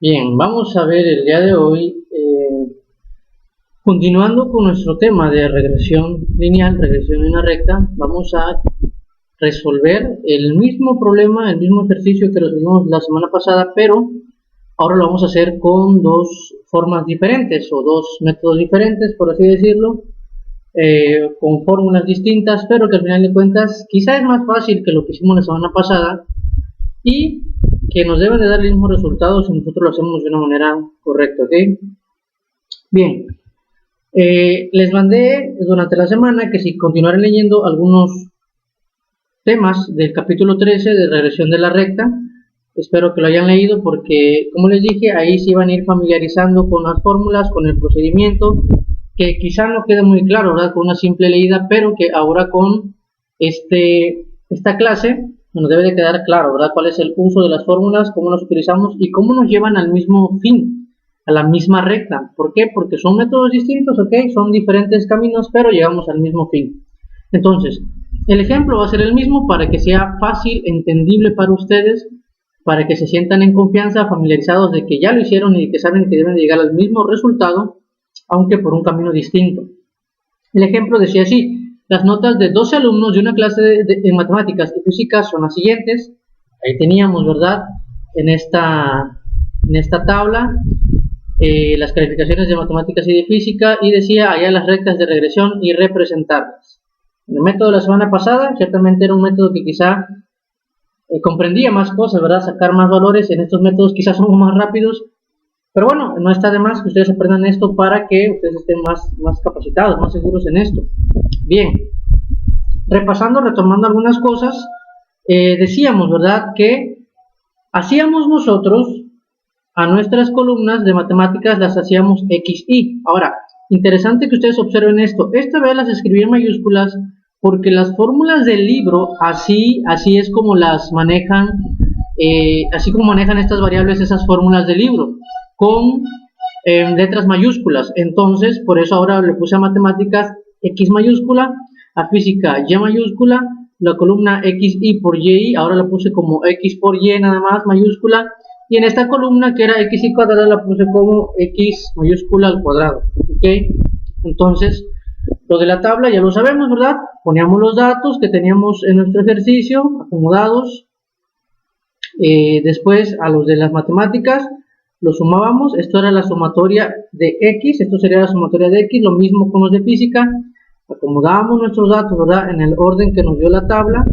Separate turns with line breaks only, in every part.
Bien, vamos a ver el día de hoy, continuando con nuestro tema de regresión lineal, regresión en una recta, vamos a resolver el mismo problema, el mismo ejercicio que resolvimos la semana pasada, pero ahora lo vamos a hacer con dos formas diferentes o dos métodos diferentes, por así decirlo, con fórmulas distintas, pero que al final de cuentas quizá es más fácil que lo que hicimos la semana pasada y que nos deben de dar el mismo resultado si nosotros lo hacemos de una manera correcta, ¿ok? Bien, les mandé durante la semana que si continuaran leyendo algunos temas del capítulo 13 de regresión de la recta. Espero que lo hayan leído porque, como les dije, ahí se van a ir familiarizando con las fórmulas, con el procedimiento, que quizá no quede muy claro, ¿verdad?, con una simple leída, pero que ahora con esta clase nos debe de quedar claro, ¿verdad?, cuál es el uso de las fórmulas, cómo las utilizamos y cómo nos llevan al mismo fin, a la misma recta. ¿Por qué? Porque son métodos distintos, ¿ok? Son diferentes caminos, pero llegamos al mismo fin. Entonces, el ejemplo va a ser el mismo para que sea fácil, entendible para ustedes, para que se sientan en confianza, familiarizados de que ya lo hicieron y que saben que deben llegar al mismo resultado, aunque por un camino distinto. El ejemplo decía así: las notas de 12 alumnos de una clase de matemáticas y física son las siguientes. Ahí teníamos, ¿verdad?, en esta tabla las calificaciones de matemáticas y de física, y decía allá las rectas de regresión y representarlas. En el método de la semana pasada ciertamente era un método que quizá comprendía más cosas, ¿verdad?, sacar más valores. En estos métodos quizás somos más rápidos, pero bueno, no está de más que ustedes aprendan esto para que ustedes estén más capacitados, más seguros en esto. Bien, retomando algunas cosas, decíamos, ¿verdad?, que hacíamos nosotros a nuestras columnas de matemáticas, las hacíamos X, Y. Ahora, interesante que ustedes observen esto. Esta vez las escribí en mayúsculas porque las fórmulas del libro, así es como las manejan, así como manejan estas variables, esas fórmulas del libro, con letras mayúsculas. Entonces, por eso ahora le puse a matemáticas X mayúscula, a física Y mayúscula, la columna XY por Y, ahora la puse como X por Y nada más, mayúscula, y en esta columna que era XY cuadrada la puse como X mayúscula al cuadrado, ¿ok? Entonces, lo de la tabla ya lo sabemos, ¿verdad? Poníamos los datos que teníamos en nuestro ejercicio acomodados, después a los de las matemáticas los sumábamos. Esto era la sumatoria de X, esto sería la sumatoria de X, lo mismo con los de física. Acomodábamos nuestros datos, ¿verdad?, en el orden que nos dio la tabla,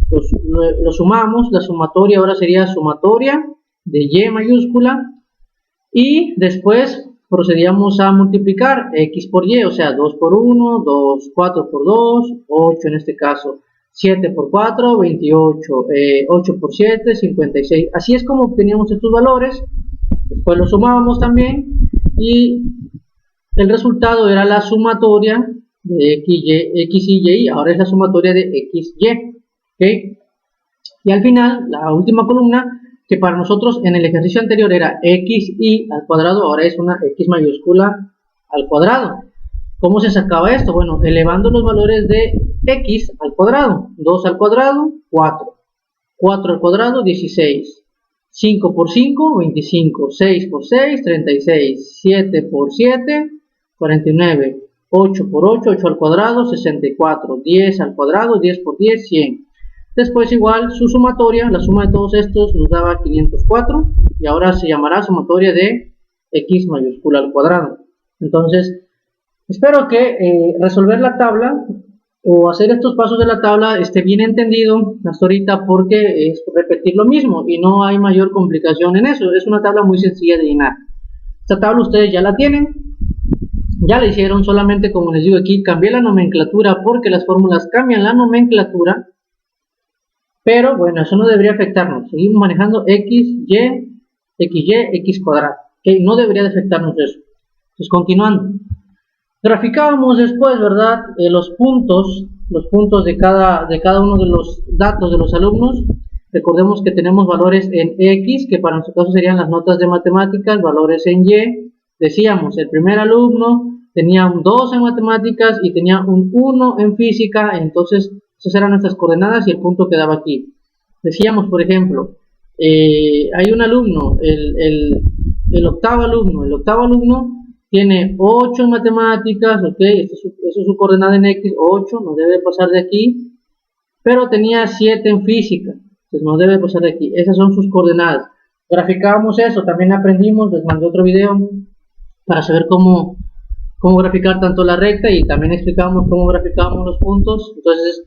los sumamos. La sumatoria ahora sería sumatoria de Y mayúscula, y después procedíamos a multiplicar X por Y, o sea, 2 por 1, 2, 4 por 2, 8 en este caso, 7 por 4, 28, 8 por 7, 56. Así es como obteníamos estos valores. Después los sumábamos también y el resultado era la sumatoria de X y Y, ahora es la sumatoria de XY, ¿ok? Y al final, la última columna, que para nosotros en el ejercicio anterior era XY al cuadrado, ahora es una X mayúscula al cuadrado. ¿Cómo se sacaba esto? Bueno, elevando los valores de X al cuadrado. 2 al cuadrado, 4. 4 al cuadrado, 16. 5 por 5, 25. 6 por 6, 36. 7 por 7, 49. 8 por 8, 8 al cuadrado, 64. 10 al cuadrado, 10 por 10, 100. Después igual su sumatoria, la suma de todos estos nos daba 504, y ahora se llamará sumatoria de X mayúscula al cuadrado. Entonces, espero que resolver la tabla o hacer estos pasos de la tabla esté bien entendido hasta ahorita, porque es repetir lo mismo y no hay mayor complicación en eso. Es una tabla muy sencilla de llenar. Esta tabla ustedes ya la tienen, ya la hicieron, solamente, como les digo aquí, cambié la nomenclatura porque las fórmulas cambian la nomenclatura. Pero bueno, eso no debería afectarnos. Seguimos manejando XY, X cuadrado, ¿okay? No debería de afectarnos eso. Entonces, continuando. Graficábamos después, ¿verdad?, los puntos de cada uno de los datos de los alumnos. Recordemos que tenemos valores en X, que para nuestro caso serían las notas de matemáticas, valores en Y. Decíamos, el primer alumno tenía un 2 en matemáticas y tenía un 1 en física, entonces esas eran nuestras coordenadas y el punto quedaba aquí. Decíamos, por ejemplo, hay un alumno, el el octavo alumno tiene 8 en matemáticas, ok, eso es su coordenada en X, 8, no debe pasar de aquí, pero tenía 7 en física, entonces no debe pasar de aquí, esas son sus coordenadas. Graficábamos eso, también aprendimos, les mandé otro video para saber cómo graficar tanto la recta y también explicamos cómo graficábamos los puntos. Entonces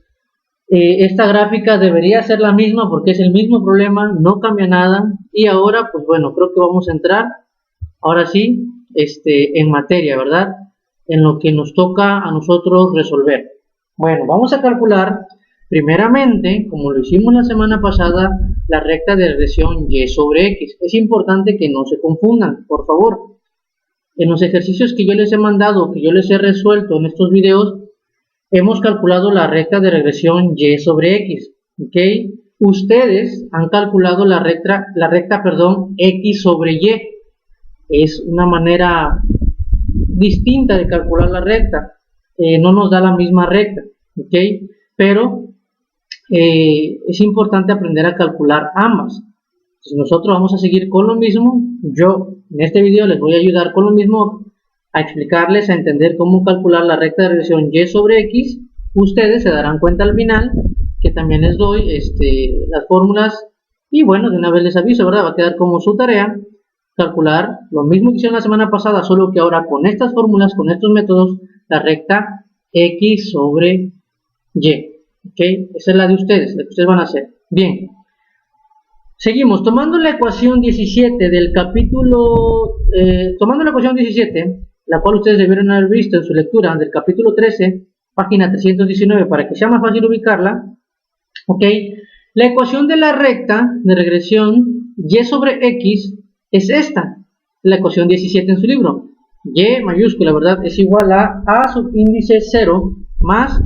esta gráfica debería ser la misma porque es el mismo problema, no cambia nada. Y ahora pues bueno, creo que vamos a entrar ahora sí en materia, ¿verdad? En lo que nos toca a nosotros resolver. Bueno, vamos a calcular primeramente, como lo hicimos la semana pasada, la recta de regresión y sobre x. Es importante que no se confundan, por favor. En los ejercicios que yo les he mandado, que yo les he resuelto en estos videos, hemos calculado la recta de regresión y sobre x, ¿ok? Ustedes han calculado la recta, x sobre y. Es una manera distinta de calcular la recta, no nos da la misma recta, ¿ok? Pero es importante aprender a calcular ambas. Entonces nosotros vamos a seguir con lo mismo. Yo en este video les voy a ayudar con lo mismo, a explicarles, a entender cómo calcular la recta de regresión y sobre x. Ustedes se darán cuenta al final que también les doy las fórmulas, y bueno, de una vez les aviso, ¿verdad? Va a quedar como su tarea calcular lo mismo que hicieron la semana pasada, solo que ahora con estas fórmulas, con estos métodos, la recta x sobre y. ¿Ok? Esa es la de ustedes, la que ustedes van a hacer. Bien. Seguimos, tomando la ecuación 17 del capítulo, la cual ustedes debieron haber visto en su lectura del capítulo 13, página 319, para que sea más fácil ubicarla, ok, la ecuación de la recta de regresión y sobre x es esta, la ecuación 17 en su libro. Y mayúscula, ¿verdad? Es igual a subíndice 0 más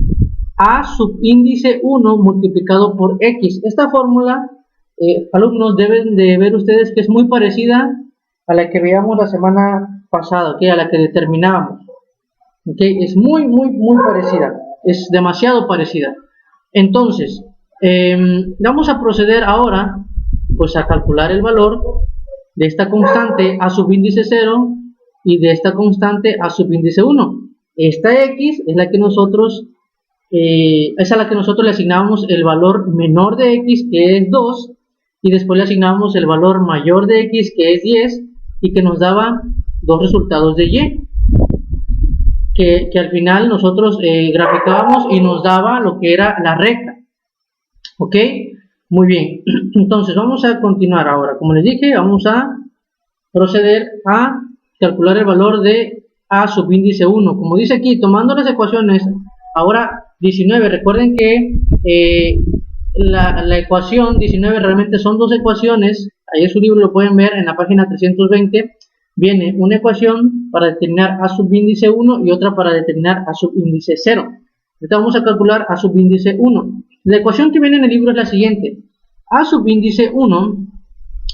a subíndice 1 multiplicado por x. Esta fórmula, alumnos, deben de ver ustedes que es muy parecida a la que veíamos la semana pasada, ¿okay? A la que determinábamos, ¿okay? Es muy parecida, es demasiado parecida. Entonces vamos a proceder ahora pues a calcular el valor de esta constante a subíndice 0 y de esta constante a subíndice 1. Esta x es la que nosotros es a la que nosotros le asignábamos el valor menor de x, que es 2, y después le asignábamos el valor mayor de x, que es 10, y que nos daba dos resultados de y, que al final nosotros graficábamos y nos daba lo que era la recta. ¿Ok? Muy bien. Entonces vamos a continuar ahora. Como les dije, vamos a proceder a calcular el valor de a subíndice 1. Como dice aquí, tomando las ecuaciones, ahora 19, recuerden que la ecuación 19 realmente son dos ecuaciones. Ahí en su libro lo pueden ver en la página 320. Viene una ecuación para determinar a subíndice 1 y otra para determinar a subíndice 0. Ahorita vamos a calcular a subíndice 1. La ecuación que viene en el libro es la siguiente. A subíndice 1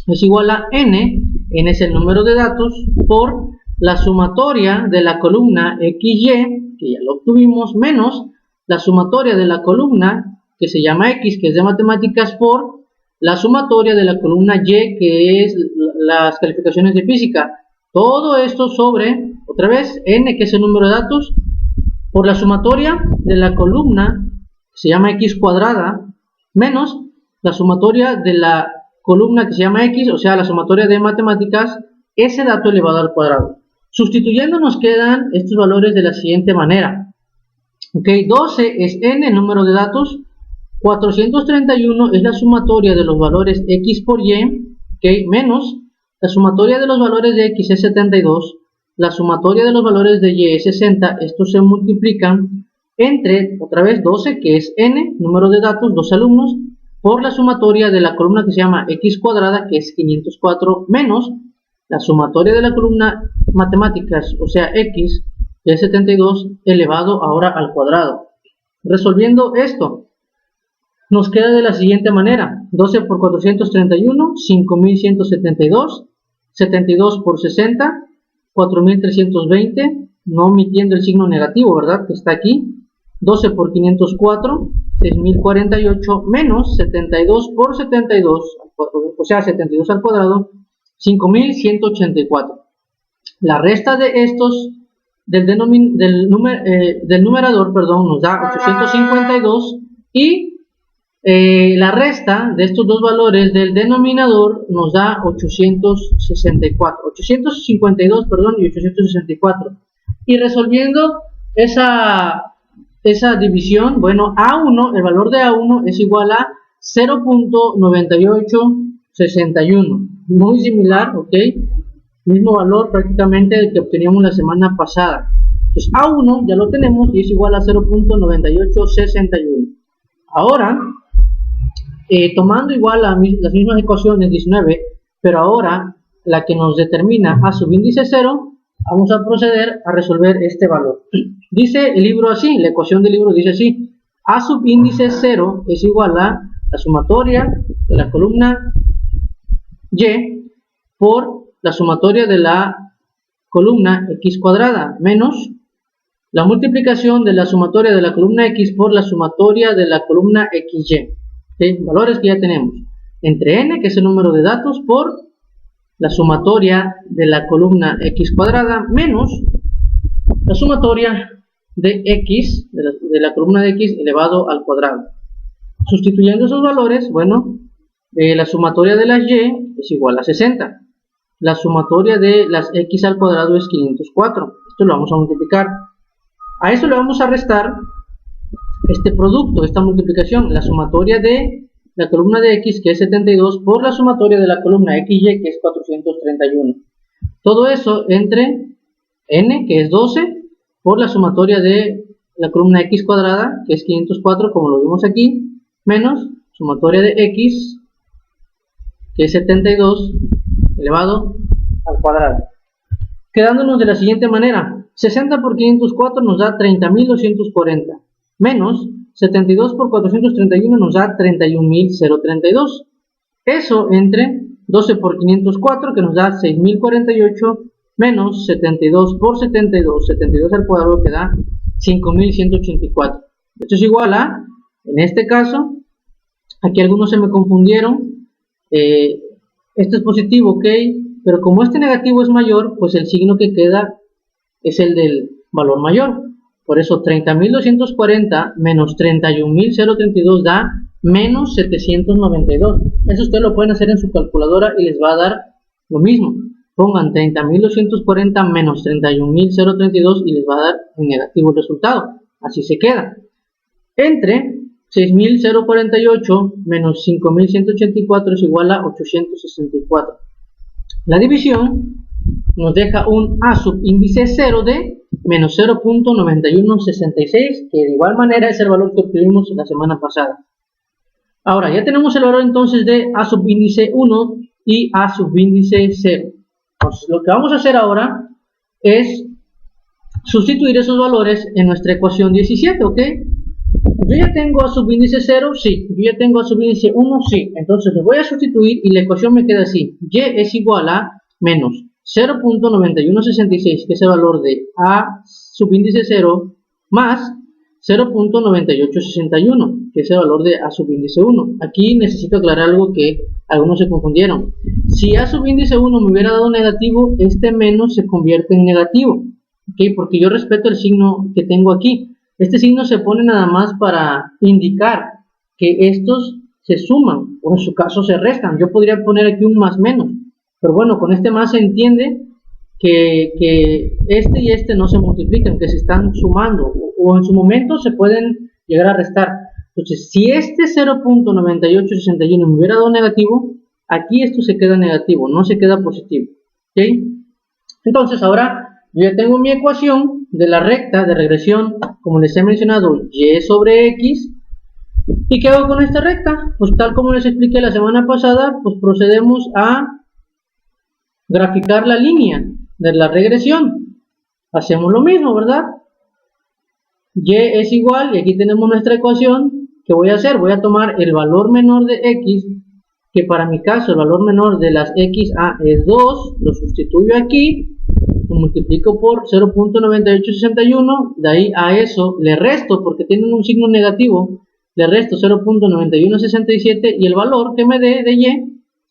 es igual a n es el número de datos, por la sumatoria de la columna xy, que ya lo obtuvimos, menos la sumatoria de la columna que se llama x, que es de matemáticas, por la sumatoria de la columna y, que es las calificaciones de física. Todo esto sobre, otra vez, n, que es el número de datos, por la sumatoria de la columna que se llama x cuadrada, menos la sumatoria de la columna que se llama x, o sea, la sumatoria de matemáticas, ese dato elevado al cuadrado. Sustituyendo nos quedan estos valores de la siguiente manera. Ok, 12 es n, el número de datos, 431 es la sumatoria de los valores x por y, ok, menos la sumatoria de los valores de x es 72, la sumatoria de los valores de y es 60, estos se multiplican entre, otra vez, 12, que es n, número de datos, 12 alumnos, por la sumatoria de la columna que se llama x cuadrada, que es 504, menos la sumatoria de la columna matemáticas, o sea, x, que es 72, elevado ahora al cuadrado. Resolviendo esto, nos queda de la siguiente manera. 12 por 431, 5172, 72 por 60, 4320, no omitiendo el signo negativo, ¿verdad? Que está aquí. 12 por 504, 6048, menos 72 por 72, o sea, 72 al cuadrado, 5.184. La resta de estos del numerador, perdón, nos da 852 y la resta de estos dos valores del denominador nos da 852, perdón, y 864. Y resolviendo esa división, bueno, A1, el valor de A1 es igual a 0.9861, muy similar, ok, mismo valor prácticamente del que obteníamos la semana pasada. Entonces A1 ya lo tenemos y es igual a 0.9861. Ahora, tomando igual las mismas ecuaciones 19, pero ahora la que nos determina A subíndice 0, vamos a proceder a resolver este valor. Dice el libro así, la ecuación del libro dice así: A subíndice 0 es igual a la sumatoria de la columna Y por la sumatoria de la columna X cuadrada menos la multiplicación de la sumatoria de la columna X por la sumatoria de la columna XY. ¿Sí? Valores que ya tenemos. Entre n, que es el número de datos, por la sumatoria de la columna X cuadrada menos la sumatoria de X, de la columna de X elevado al cuadrado. Sustituyendo esos valores, bueno, la sumatoria de las Y es igual a 60. La sumatoria de las X al cuadrado es 504. Esto lo vamos a multiplicar. A eso le vamos a restar este producto, esta multiplicación, la sumatoria de la columna de X, que es 72, por la sumatoria de la columna XY, que es 431. Todo eso entre n, que es 12, por la sumatoria de la columna X cuadrada, que es 504, como lo vimos aquí, menos sumatoria de X, que es 72, elevado al cuadrado. Quedándonos de la siguiente manera: 60 por 504 nos da 30.240, menos 72 por 431 nos da 31.032. Eso entre 12 por 504, que nos da 6.048, menos 72 por 72 al cuadrado, que da 5.184. Esto es igual a, en este caso, aquí algunos se me confundieron, esto es positivo, ok, pero como este negativo es mayor, pues el signo que queda es el del valor mayor. Por eso 30.240 menos 31.032 da menos 792. Eso ustedes lo pueden hacer en su calculadora y les va a dar lo mismo. Pongan 30.240 menos 31.032 y les va a dar un negativo el resultado. Así se queda. Entre 6.048 menos 5.184 es igual a 864. La división nos deja un A subíndice 0 de menos 0.9166, que de igual manera es el valor que obtuvimos la semana pasada. Ahora, ya tenemos el valor entonces de A subíndice 1 y A subíndice 0. Entonces, lo que vamos a hacer ahora es sustituir esos valores en nuestra ecuación 17, ¿ok? Yo ya tengo A subíndice 0, sí. Yo ya tengo A subíndice 1, sí. Entonces lo voy a sustituir y la ecuación me queda así: Y es igual a menos 0.9166, que es el valor de A subíndice 0, más 0.9861, que es el valor de A subíndice 1. Aquí necesito aclarar algo que algunos se confundieron. Si A subíndice 1 me hubiera dado negativo, este menos se convierte en negativo, ¿okay? Porque yo respeto el signo que tengo aquí. Este signo se pone nada más para indicar que estos se suman, o en su caso se restan. Yo podría poner aquí un más menos, pero bueno, con este más se entiende que este y este no se multiplican, que se están sumando, o en su momento se pueden llegar a restar. Entonces, si este 0.9861 me hubiera dado negativo, aquí esto se queda negativo, no se queda positivo, ¿ok? Entonces, ahora yo ya tengo mi ecuación de la recta de regresión, como les he mencionado, y sobre x. ¿Y qué hago con esta recta? Pues tal como les expliqué la semana pasada, pues procedemos a graficar la línea de la regresión. Hacemos lo mismo, ¿verdad? Y es igual, y aquí tenemos nuestra ecuación. ¿Qué voy a hacer? Voy a tomar el valor menor de x, que para mi caso el valor menor de las xa es 2, lo sustituyo aquí, lo multiplico por 0.9861, de ahí a eso le resto, porque tienen un signo negativo, le resto 0.9167 y el valor que me dé de y es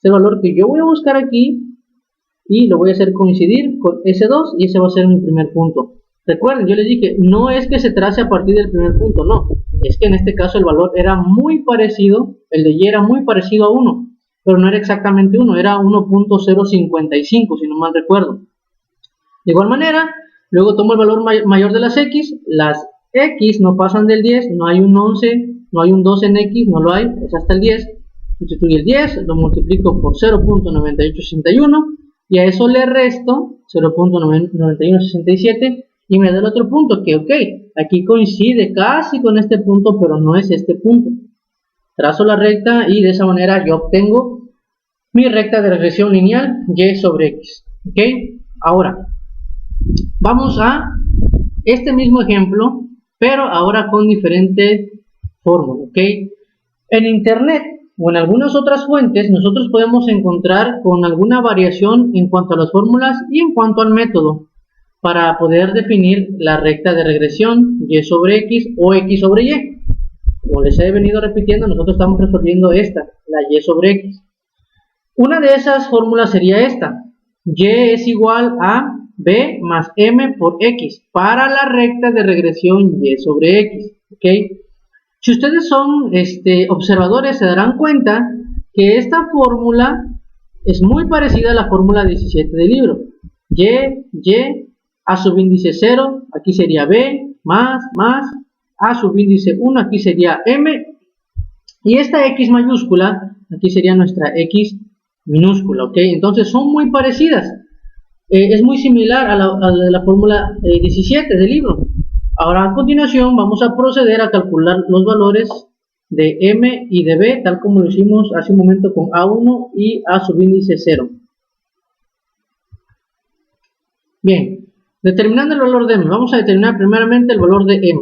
el valor que yo voy a buscar aquí y lo voy a hacer coincidir con ese 2 y ese va a ser mi primer punto. Recuerden, yo les dije, no es que se trace a partir del primer punto, no, es que en este caso el valor era muy parecido, el de y era muy parecido a 1, pero no era exactamente 1, era 1.055 si no mal recuerdo. De igual manera, luego tomo el valor mayor de las x no pasan del 10, no hay un 11, no hay un 12 en x, no lo hay, es hasta el 10, sustituyo el 10, lo multiplico por 0.9861 y a eso le resto 0.9167 y me da el otro punto que, ok, aquí coincide casi con este punto, pero no es este punto. Trazo la recta y de esa manera yo obtengo mi recta de regresión lineal y sobre x. Ok, ahora vamos a este mismo ejemplo, pero ahora con diferente fórmula. Ok, en internet o en algunas otras fuentes nosotros podemos encontrar con alguna variación en cuanto a las fórmulas y en cuanto al método para poder definir la recta de regresión y sobre x o x sobre y. Como les he venido repitiendo, nosotros estamos resolviendo esta, la y sobre x. Una de esas fórmulas sería esta: y es igual a b más m por x para la recta de regresión y sobre x. ¿Okay? Si ustedes son observadores, se darán cuenta que esta fórmula es muy parecida a la fórmula 17 del libro. Y, a subíndice 0, aquí sería b, más, a subíndice 1, aquí sería m, y esta x mayúscula, aquí sería nuestra x minúscula, ¿ok? Entonces son muy parecidas. Es muy similar a la fórmula 17 del libro. Ahora a continuación vamos a proceder a calcular los valores de m y de b, tal como lo hicimos hace un momento con a1 y a subíndice 0. Bien, determinando el valor de m, vamos a determinar primeramente el valor de m.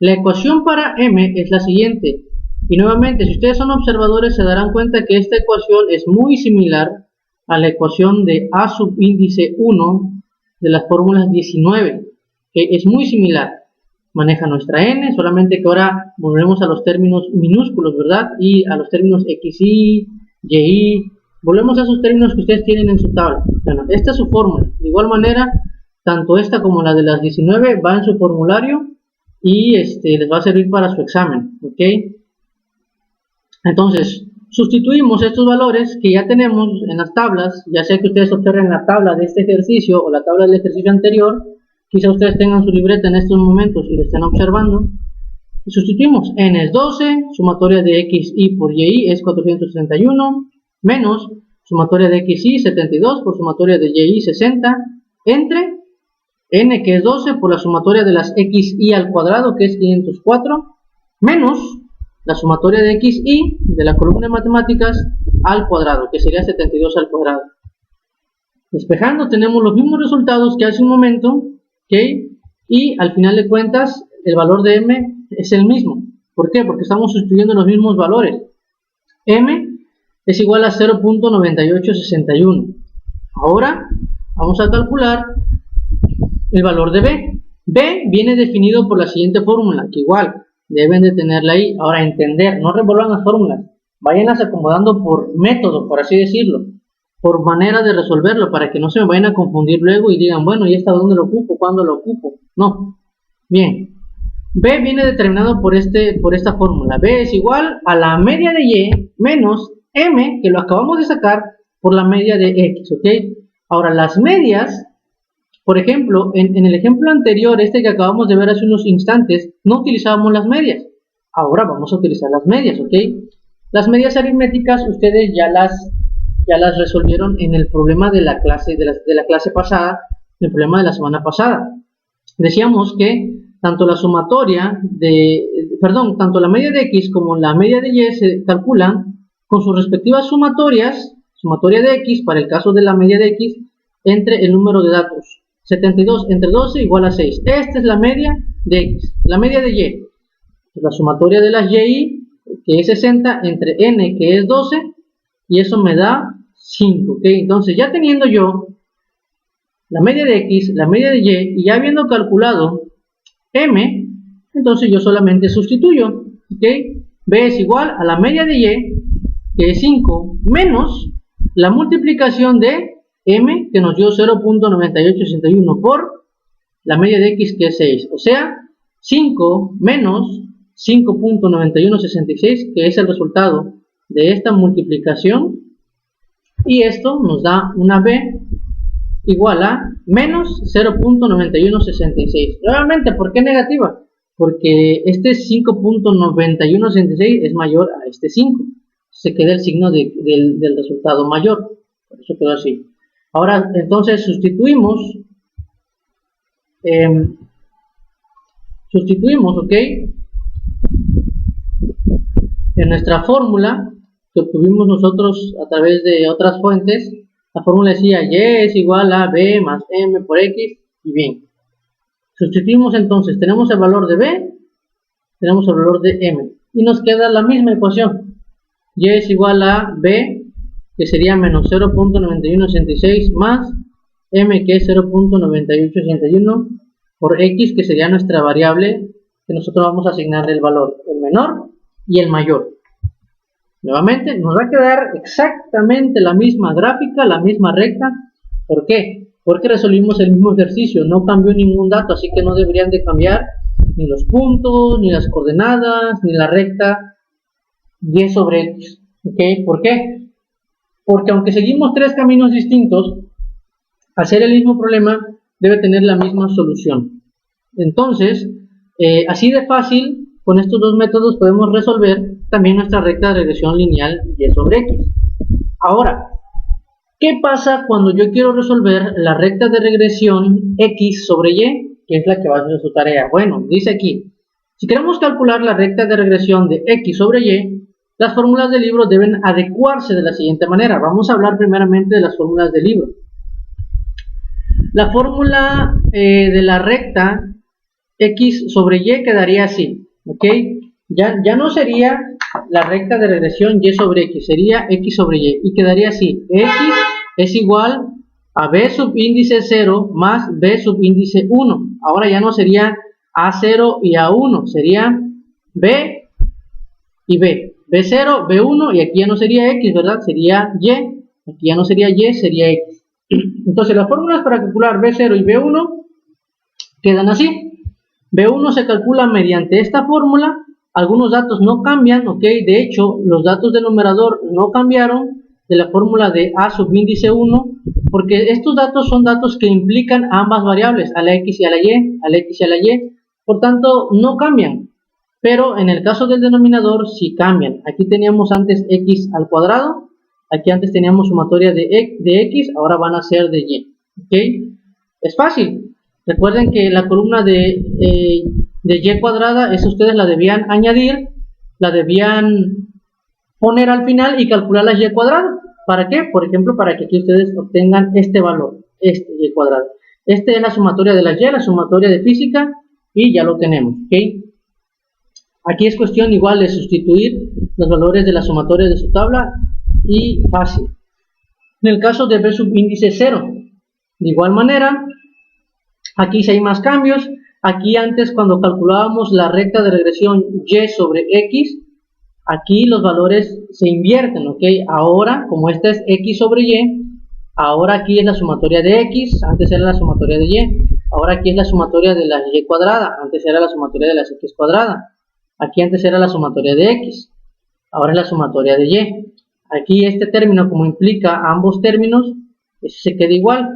La ecuación para m es la siguiente, y nuevamente si ustedes son observadores se darán cuenta que esta ecuación es muy similar a la ecuación de a subíndice 1 de las fórmulas 19, que es muy similar. Maneja nuestra n, solamente que ahora volvemos a los términos minúsculos, ¿verdad? Y a los términos xy, y, volvemos a esos términos que ustedes tienen en su tabla. Bueno, esta es su fórmula. De igual manera, tanto esta como la de las 19 va en su formulario y les va a servir para su examen, ¿ok? Entonces, sustituimos estos valores que ya tenemos en las tablas, ya sea que ustedes observen la tabla de este ejercicio o la tabla del ejercicio anterior, quizá ustedes tengan su libreta en estos momentos y lo estén observando. Sustituimos, n es 12, sumatoria de xy por y es 431, menos sumatoria de xy 72 por sumatoria de y 60, entre n que es 12 por la sumatoria de las xy al cuadrado que es 504, menos la sumatoria de xy de la columna de matemáticas al cuadrado que sería 72 al cuadrado. Despejando tenemos los mismos resultados que hace un momento, ¿ok? Y al final de cuentas el valor de m es el mismo. ¿Por qué? Porque estamos sustituyendo los mismos valores. M es igual a 0.9861. Ahora vamos a calcular el valor de b. B viene definido por la siguiente fórmula, que igual deben de tenerla ahí. Ahora entender, no revuelvan las fórmulas, vayanlas acomodando por método, por así decirlo, por manera de resolverlo, para que no se me vayan a confundir luego y digan, bueno, ¿y esta dónde lo ocupo? ¿Cuándo lo ocupo? No. Bien, B viene determinado por esta fórmula. B es igual a la media de y menos m, que lo acabamos de sacar, por la media de x, ¿ok? Ahora, las medias, por ejemplo, en el ejemplo anterior, que acabamos de ver hace unos instantes, no utilizábamos las medias. Ahora vamos a utilizar las medias, ¿ok? Las medias aritméticas ustedes ya las resolvieron en el problema de la clase pasada, el problema de la semana pasada. Decíamos que tanto la tanto la media de x como la media de y se calculan con sus respectivas sumatorias, sumatoria de x para el caso de la media de x, entre el número de datos. 72 entre 12 igual a 6. Esta es la media de x. La media de y, la sumatoria de las y, que es 60, entre n, que es 12, y eso me da 5. ¿Okay? Entonces, ya teniendo yo la media de x, la media de y, y ya habiendo calculado m, entonces yo solamente sustituyo. ¿Okay? B es igual a la media de y, que es 5, menos la multiplicación de m, que nos dio 0.9861 por la media de x, que es 6. O sea, 5 menos 5.9166, que es el resultado de esta multiplicación. Y esto nos da una b igual a menos 0.9166. Nuevamente, ¿por qué negativa? Porque este 5.9166 es mayor a este 5. Se queda el signo del resultado mayor. Por eso quedó así. Ahora, entonces, sustituimos, ¿ok? En nuestra fórmula que obtuvimos nosotros a través de otras fuentes, la fórmula decía y es igual a b más m por x, y bien. Sustituimos entonces, tenemos el valor de b, tenemos el valor de m, y nos queda la misma ecuación. Y es igual a b, que sería menos 0.9166, más m, que es 0.9861, por x, que sería nuestra variable que nosotros vamos a asignarle el valor, el menor y el mayor. Nuevamente, nos va a quedar exactamente la misma gráfica, la misma recta. ¿Por qué? Porque resolvimos el mismo ejercicio, no cambió ningún dato, así que no deberían de cambiar ni los puntos, ni las coordenadas, ni la recta y sobre x. ¿Ok? ¿Por qué? Porque aunque seguimos tres caminos distintos, hacer el mismo problema debe tener la misma solución. Entonces, así de fácil, con estos dos métodos podemos resolver también nuestra recta de regresión lineal y sobre x. Ahora, ¿qué pasa cuando yo quiero resolver la recta de regresión x sobre y, que es la que va a ser su tarea? Bueno, dice aquí, si queremos calcular la recta de regresión de x sobre y, las fórmulas del libro deben adecuarse de la siguiente manera. Vamos a hablar primeramente de las fórmulas del libro. La fórmula de la recta x sobre y quedaría así, ¿ok? Ya no sería la recta de regresión y sobre x, sería x sobre y quedaría así, x es igual a b subíndice 0 más b subíndice 1. Ahora ya no sería a0 y a1, sería b y b0, b1, y aquí ya no sería x, ¿verdad? Sería y, aquí ya no sería y, sería x. Entonces las fórmulas para calcular b0 y b1 quedan así. b1 se calcula mediante esta fórmula. Algunos datos no cambian, ¿ok? De hecho, los datos del numerador no cambiaron de la fórmula de a subíndice 1, porque estos datos son datos que implican a ambas variables, a la x y a la y, a la x y a la y, por tanto no cambian. Pero en el caso del denominador sí cambian. Aquí teníamos antes x al cuadrado, aquí antes teníamos sumatoria de x, ahora van a ser de y, ¿ok? Es fácil. Recuerden que la columna de y cuadrada, esa ustedes la debían añadir, la debían poner al final y calcular la y cuadrada. ¿Para qué? Por ejemplo, para que aquí ustedes obtengan este valor, este y cuadrado. Este es la sumatoria de la y, la sumatoria de física, y ya lo tenemos, ¿ok? Aquí es cuestión igual de sustituir los valores de la sumatoria de su tabla y fácil. En el caso de b subíndice 0, de igual manera, aquí sí hay más cambios. Aquí antes, cuando calculábamos la recta de regresión y sobre x, aquí los valores se invierten, ¿ok? Ahora, como esta es x sobre y, ahora aquí es la sumatoria de x, antes era la sumatoria de y, ahora aquí es la sumatoria de la y cuadrada, antes era la sumatoria de las x cuadrada, aquí antes era la sumatoria de x, ahora es la sumatoria de y. Aquí este término, como implica ambos términos, se queda igual.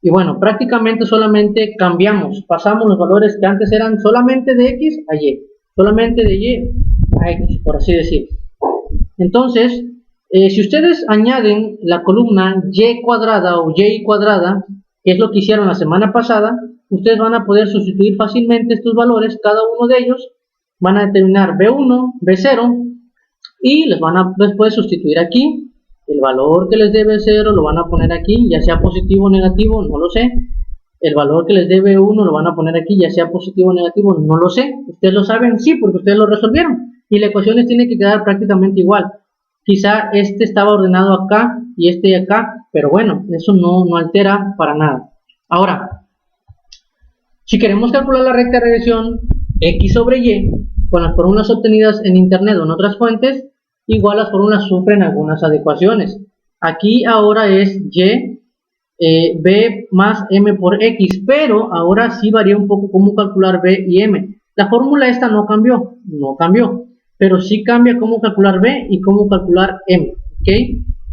Y bueno, prácticamente solamente cambiamos, pasamos los valores que antes eran solamente de x a y, solamente de y a x, por así decir. Entonces, si ustedes añaden la columna y cuadrada o y cuadrada, que es lo que hicieron la semana pasada, ustedes van a poder sustituir fácilmente estos valores, cada uno de ellos, van a determinar b1, b0, y les van a después sustituir aquí. El valor que les debe 0 lo van a poner aquí, ya sea positivo o negativo, no lo sé. El valor que les debe 1 lo van a poner aquí, ya sea positivo o negativo, no lo sé. Ustedes lo saben, sí, porque ustedes lo resolvieron. Y la ecuación les tiene que quedar prácticamente igual. Quizá este estaba ordenado acá y este acá, pero bueno, eso no altera para nada. Ahora, si queremos calcular la recta de regresión x sobre y, con las fórmulas obtenidas en internet o en otras fuentes, igual las fórmulas sufren algunas adecuaciones. Aquí ahora es y B más M por X, pero ahora sí varía un poco cómo calcular B y M. La fórmula esta no cambió, pero sí cambia cómo calcular B y cómo calcular M, ¿ok?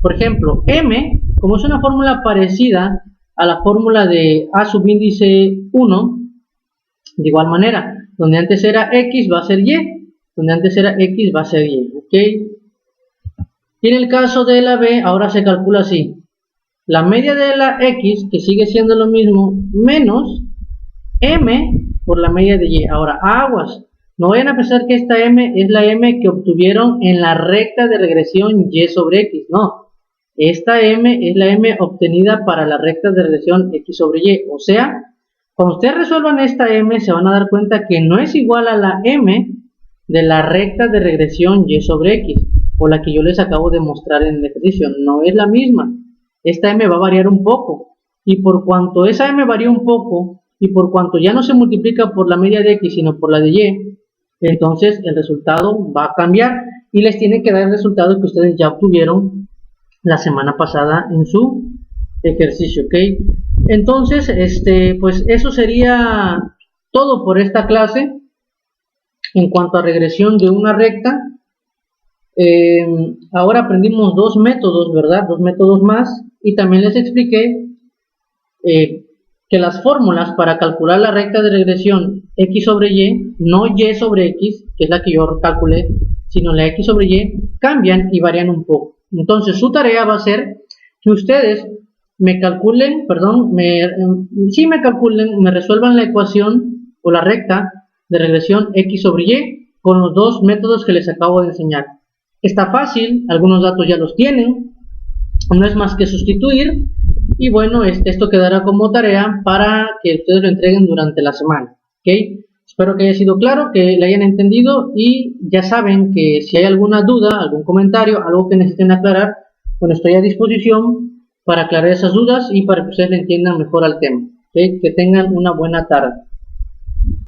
Por ejemplo, M, como es una fórmula parecida a la fórmula de A subíndice 1, de igual manera, donde antes era X va a ser Y, donde antes era X va a ser Y, ¿ok? Y en el caso de la B, ahora se calcula así. La media de la X, que sigue siendo lo mismo, menos M por la media de Y. Ahora, aguas. No vayan a pensar que esta M es la M que obtuvieron en la recta de regresión Y sobre X. No. Esta M es la M obtenida para la recta de regresión X sobre Y. O sea, cuando ustedes resuelvan esta M, se van a dar cuenta que no es igual a la M de la recta de regresión Y sobre X, o la que yo les acabo de mostrar en el ejercicio. No es la misma. Esta M va a variar un poco. Y por cuanto esa M varía un poco, y por cuanto ya no se multiplica por la media de X, sino por la de Y, entonces el resultado va a cambiar y les tiene que dar el resultado que ustedes ya obtuvieron la semana pasada en su ejercicio, ¿ok? Entonces, pues eso sería todo por esta clase en cuanto a regresión de una recta. Ahora aprendimos dos métodos, ¿verdad? Dos métodos más, y también les expliqué que las fórmulas para calcular la recta de regresión X sobre Y, no Y sobre X, que es la que yo calculé, sino la X sobre Y, cambian y varían un poco. Entonces su tarea va a ser que ustedes me calculen, me resuelvan la ecuación o la recta de regresión X sobre Y con los dos métodos que les acabo de enseñar. Está fácil, algunos datos ya los tienen, no es más que sustituir. Y bueno, esto quedará como tarea para que ustedes lo entreguen durante la semana, ¿ok? Espero que haya sido claro, que le hayan entendido y ya saben que si hay alguna duda, algún comentario, algo que necesiten aclarar, bueno, estoy a disposición para aclarar esas dudas y para que ustedes le entiendan mejor al tema, ¿ok? Que tengan una buena tarde.